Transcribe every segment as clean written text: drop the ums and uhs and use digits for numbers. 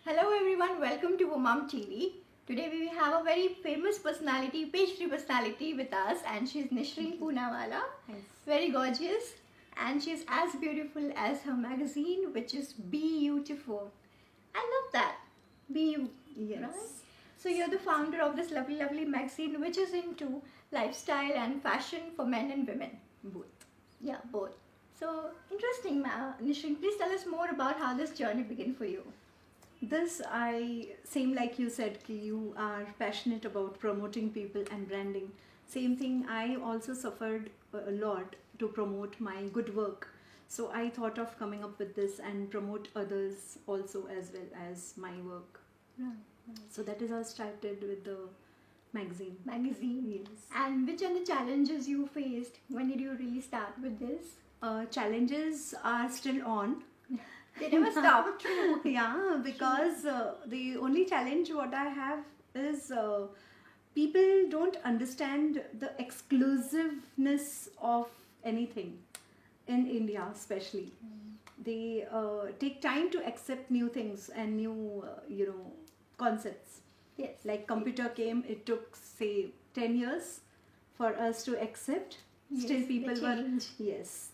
Hello everyone, welcome to Woman TV. Today we have a very famous personality, page-free personality with us, and she's Nishrin Poonawala. Yes. Very gorgeous, and she's as beautiful as her magazine, which is Byoutiful. I love that. Be you. Yes. Right? So you're the founder of this lovely magazine, which is into lifestyle and fashion for men and women. Both. Yeah, both. So interesting, Nishrin. Please tell us more about how this journey began for you. Same like you said, ki you are passionate about promoting people and branding. Same thing, I also suffered a lot to promote my good work. So I thought of coming up with this and promote others also as well as my work. Right. So that is how I started with the magazine. Magazine. Yes. And which are the challenges you faced? When did you really start with this? Challenges are still on. They never stop. True. Yeah, because the only challenge what I have is people don't understand the exclusiveness of anything in India, especially. They take time to accept new things and new, concepts. Yes. Like computer came, it took say 10 years for us to accept. Yes, Still the people were, change. yes,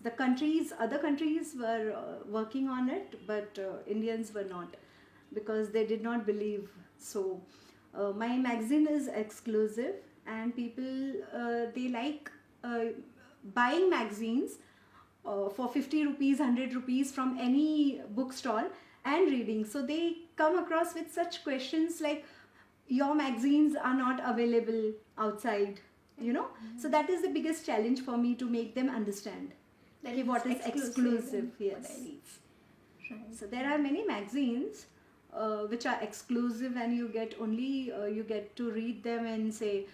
other countries were working on it, but Indians were not, because they did not believe. So my magazine is exclusive, and people they like buying magazines for 50 rupees, 100 rupees from any bookstall and reading. So they come across with such questions like, your magazines are not available outside, so that is the biggest challenge for me, to make them understand That what is exclusive exclusive. and Yes. what I need. Right. So there are many magazines which are exclusive, and you get to read them in say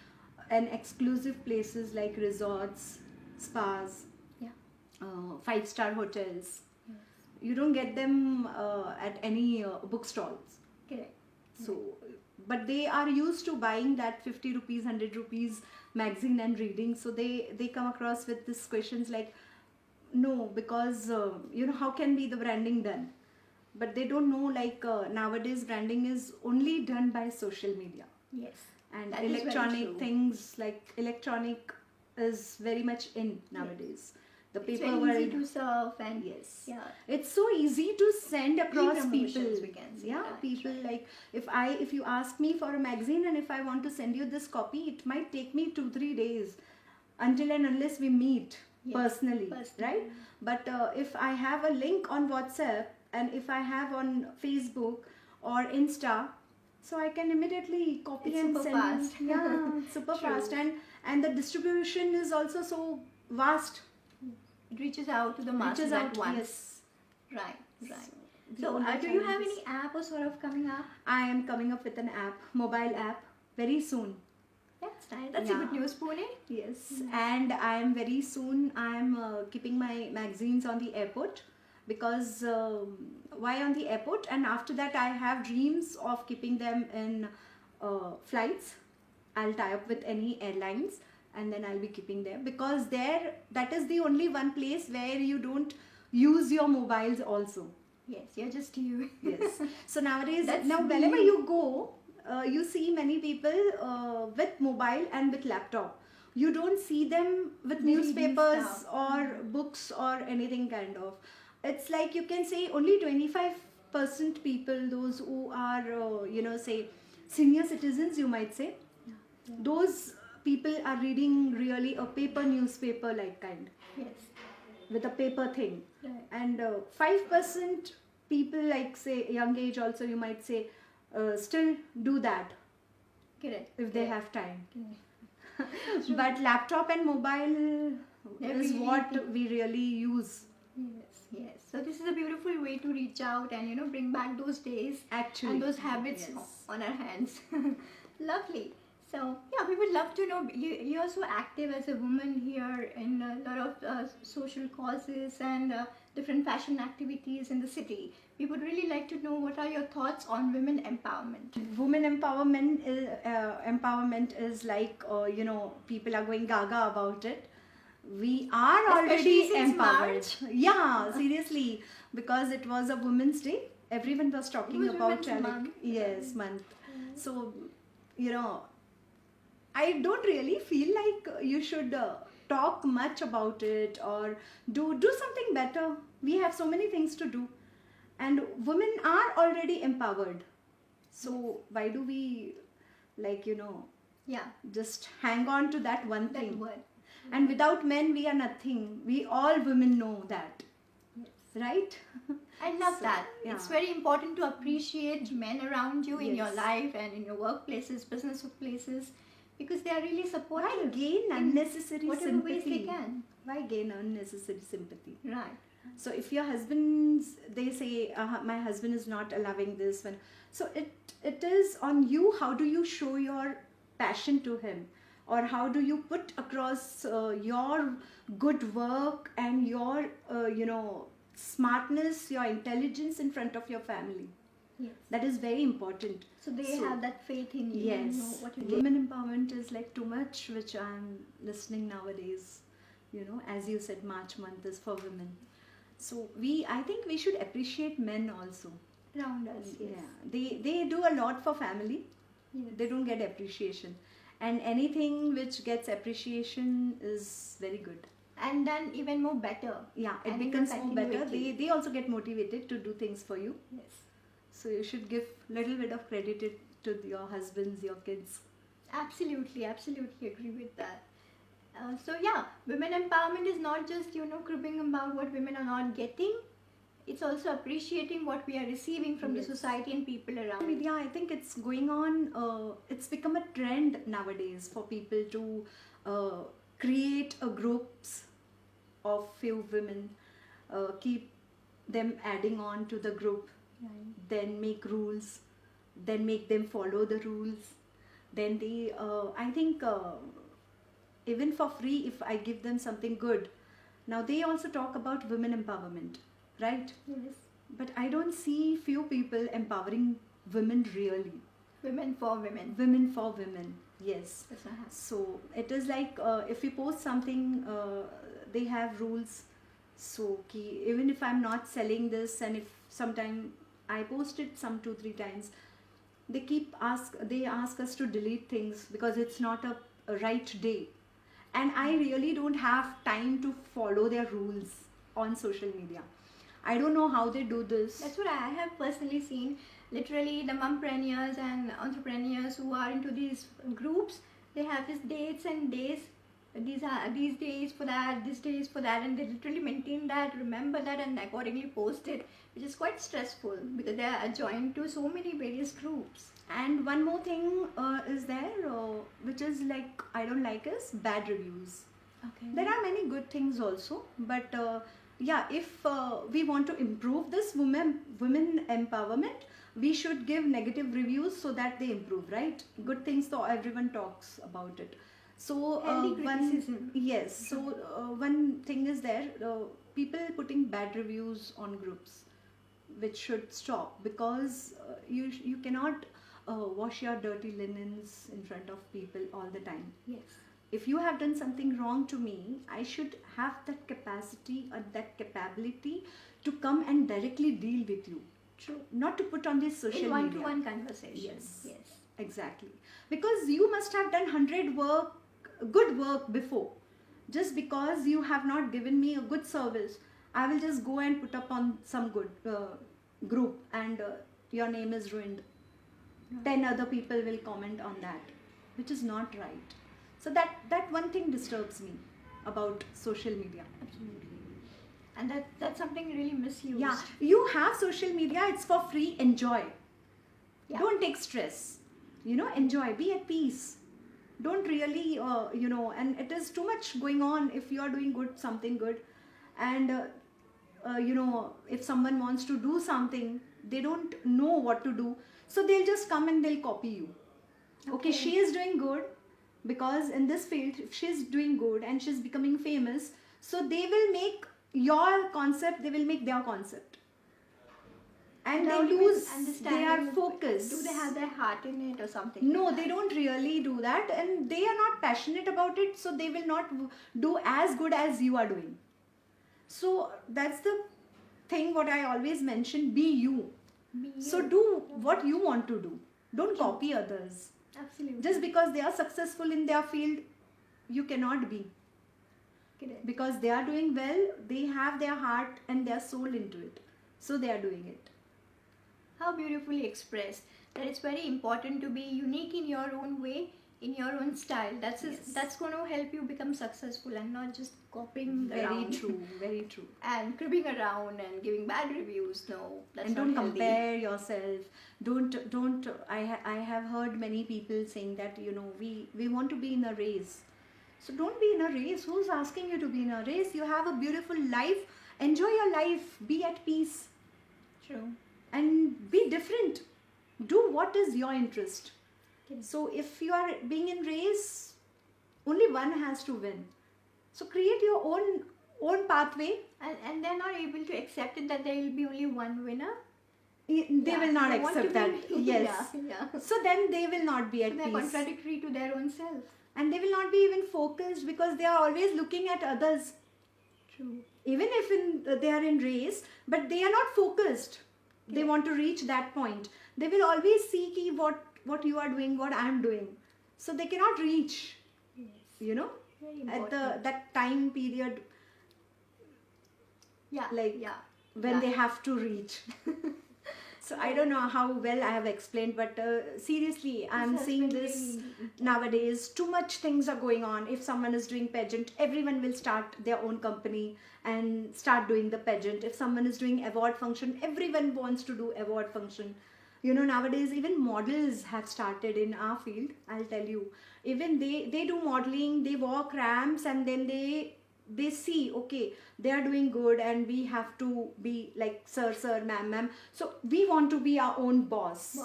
an exclusive places like resorts, spas, Yeah. 5-star hotels. Yes. You don't get them at any bookstalls. Correct. So, but they are used to buying that 50 rupees, 100 rupees magazine and reading. So they come across with these questions like, no, because how can be the branding done? But they don't know, like nowadays branding is only done by social media. Yes. And That is very electronic true. things, like electronic is very much in nowadays. The It's paper very easy world. to surf and Yes. yeah. It's so easy to send across E-promotions, people. we can say Yeah, that, people right. like if you ask me for a magazine and if I want to send you this copy, it might take me 2-3 days until and unless we meet Yes, personally, personally. right? But if I have a link on WhatsApp and if I have on Facebook or Insta, so I can immediately copy It's and super send. fast. Yeah, super True. fast, and the distribution is also so vast. It reaches out to the masses Reaches at out, once. yes. Right. Right. The So, only do you have challenge is- any app or sort of coming up? I am coming up with an app, mobile app, very soon. That's nice. That's a good Yeah. news, Pune. Yes, and I am very soon. I am keeping my magazines on the airport, because why on the airport? And after that, I have dreams of keeping them in flights. I'll tie up with any airlines, and then I'll be keeping them, because that is the only one place where you don't use your mobiles also. Yes, you're just you. Yes. So nowadays, That's whenever me. you go, you see many people with mobile and with laptop. You don't see them with Reading newspapers stuff. or books or anything kind of. It's like you can say only 25% people, those who are, say senior citizens, you might say, those people are reading really a paper newspaper like kind, Yes. with a paper thing. Right. And 5% people, like say young age also, you might say, still do that Correct. if they Correct. have time. Correct. But laptop and mobile They're is really what good. we really use. Yes, yes. So this is a beautiful way to reach out and bring back those days Actually, and those habits yes. on our hands. Lovely. So yeah, we would love to know. You're so active as a woman here in a lot of social causes and different fashion activities in the city. We would really like to know what are your thoughts on women empowerment. Women empowerment is like, people are going gaga about it. We are Especially already since empowered. March. Yeah, seriously, because it was a Women's Day, everyone was talking was about Women's Month. yes, month. So, you know, I don't really feel like you should talk much about it or do something better. We have so many things to do, and women are already empowered. So why do we, like, Yeah, just hang on to that one that thing? word. And without men, we are nothing. We all women know that, Yes. right? I love So, that. yeah. It's very important to appreciate men around you in your Yes. life and in your workplaces, business places, because they are really Why supportive. gain in unnecessary whatever ways sympathy? they can. Why gain unnecessary sympathy? Right. So if your husband's, they say, my husband is not allowing this one. So it is on you. How do you show your passion to him? Or how do you put across your good work and your, smartness, your intelligence in front of your family? Yes. That is very important. So they have that faith in you. And know Yes, what you do. women empowerment is like too much, which I'm listening nowadays. As you said, March month is for women. So I think we should appreciate men also. Around us. Yes. Yeah, they do a lot for family. Yes. They don't get appreciation, and anything which gets appreciation is very good. And then even more better. Yeah, it And becomes even more better. continuity. They also get motivated to do things for you. Yes. So you should give little bit of credit to your husbands, your kids. Absolutely agree with that. So yeah, women empowerment is not just cribbing about what women are not getting. It's also appreciating what we are receiving from the Yes. society and people around. Media, I think it's going on. It's become a trend nowadays for people to create groups of few women, keep them adding on to the group, Right. then make rules, then make them follow the rules. Then they, I think, even for free, if I give them something good. Now they also talk about women empowerment, right? Yes. But I don't see few people empowering women really. Women for women. Women for women, yes. That's not happening. So it is like if you post something, they have rules. So even if I'm not selling this, and if sometime I post it some 2-3 times, they ask us to delete things because it's not a right day, and I really don't have time to follow their rules on social media. I don't know how they do this. That's what I have personally seen. Literally, the mompreneurs and entrepreneurs who are into these groups, they have these dates and days. These days for that, this day is for that, and they literally maintain that, remember that, and accordingly post it, which is quite stressful because they are joined to so many various groups. And one more thing is there, which is like I don't like, is bad reviews. Okay. There are many good things also, but yeah, if we want to improve this women empowerment, we should give negative reviews so that they improve, right? Good things, so everyone talks about it. So Healthy criticism. yes. So one thing is there, people putting bad reviews on groups, which should stop, because you cannot wash your dirty linens in front of people all the time. Yes. If you have done something wrong to me, I should have that capacity or that capability to come and directly deal with you. True. Not to put on this social In media. one-to-one conversation. Yes. Yes. Exactly. Because you must have done 100 good work before. Just because you have not given me a good service, I will just go and put up on some good group, and your name is ruined. 10 other people will comment on that, which is not right. So that one thing disturbs me about social media. Absolutely. And that's something really misused. Yeah, you have social media, it's for free, enjoy. Yeah. Don't take stress. Enjoy, be at peace. Don't really, and it is too much going on if you are doing something good. And, if someone wants to do something, they don't know what to do. So they'll just come and they'll copy you. Okay, she is doing good, because in this field, if she's doing good and she's becoming famous, so they will make your concept, they will make their concept. And they lose their focus. Do they have their heart in it or something? No, like they that? don't really do that, and they are not passionate about it, so they will not do as good as you are doing. So that's the thing what I always mention, be you. So do what you want to do. Don't copy others. Absolutely. Just because they are successful in their field, you cannot be. Correct. Because they are doing well, they have their heart and their soul into it. So they are doing it. How beautifully expressed. That it's very important to be unique in your own way, in your own style. That's going to help you become successful and not just copying Very around. true, very true. And cribbing around and giving bad reviews. No, that's And not don't healthy. compare yourself. Don't. I have heard many people saying that, we want to be in a race. So don't be in a race. Who's asking you to be in a race? You have a beautiful life. Enjoy your life. Be at peace. True. And be different. Do what is your interest. Okay. So if you are being in race, only one has to win. So create your own pathway. And they're not able to accept it that there will be only one winner. They will not they want accept to that. be- Yes. Yeah. So then they will not be at They're peace. contradictory to their own self. And they will not be even focused because they are always looking at others. True. Even if they are in race, but they are not focused. They want to reach that point. They will always see what you are doing, what I am doing. So they cannot reach, Yes. at Very important. that time period Yeah. like yeah. when they have to reach. So I don't know how well I have explained, but seriously, I'm has seeing been this really- nowadays. Too much things are going on. If someone is doing pageant, everyone will start their own company and start doing the pageant. If someone is doing award function, everyone wants to do award function. Nowadays even models have started in our field. I'll tell you, even they do modeling. They walk ramps and then they see, okay, they are doing good and we have to be like sir, ma'am. So we want to be our own boss.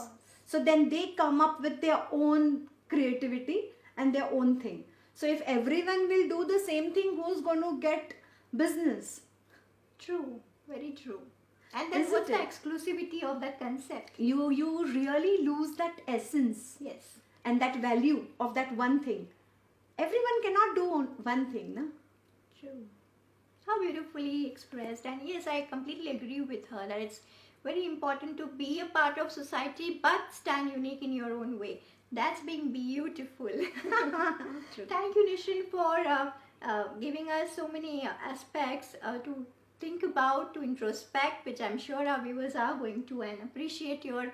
So then they come up with their own creativity and their own thing. So if everyone will do the same thing, who's going to get business? True. Very true. And then Isn't what's the it? exclusivity of that concept? You really lose that essence Yes. and that value of that one thing. Everyone cannot do one thing, na? True. How beautifully expressed. And yes, I completely agree with her that it's very important to be a part of society but stand unique in your own way. That's being beautiful. True. Thank you, Nishrin, for giving us so many aspects to think about, to introspect, which I'm sure our viewers are going to, and appreciate your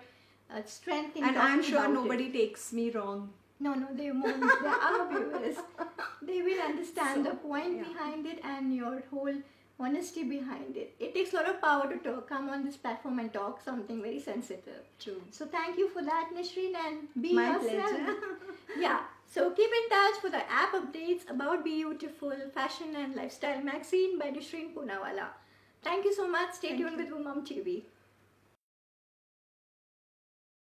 strength in And I'm talking sure about nobody it. takes me wrong. No, they won't. They are viewers. They will understand So, the point yeah. behind it and your whole honesty behind it. It takes a lot of power to come on this platform and talk something very sensitive. True. So thank you for that, Nishrin, and be My yourself. pleasure. Yeah. So keep in touch for the app updates about Byoutiful Fashion and Lifestyle Magazine by Nishrin Poonawala. Thank you so much. Stay tuned with Woman TV.